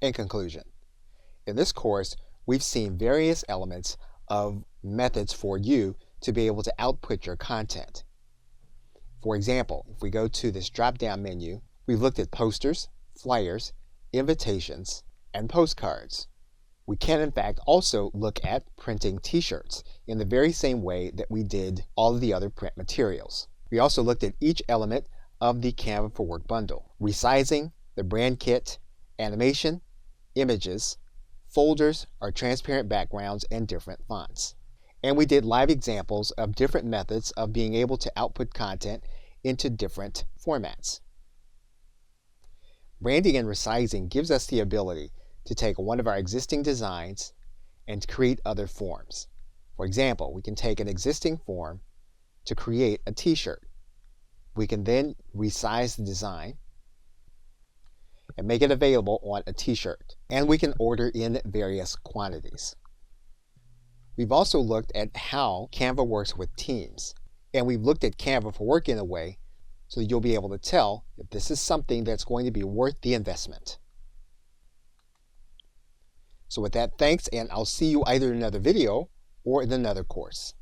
In conclusion, in this course, we've seen various elements of methods for you to be able to output your content. For example, if we go to this drop-down menu, we've looked at posters, flyers, invitations, and postcards. We can in fact also look at printing t-shirts in the very same way that we did all of the other print materials. We also looked at each element of the Canva for Work bundle: resizing, the brand kit, animation, images, folders, our transparent backgrounds, and different fonts. And we did live examples of different methods of being able to output content into different formats. Branding and resizing gives us the ability to take one of our existing designs and create other forms. For example, we can take an existing form to create a t-shirt. We can then resize the design and make it available on a t-shirt. And we can order in various quantities. We've also looked at how Canva works with teams. And we've looked at Canva for Work in a way so that you'll be able to tell if this is something that's going to be worth the investment. So with that, thanks, and I'll see you either in another video or in another course.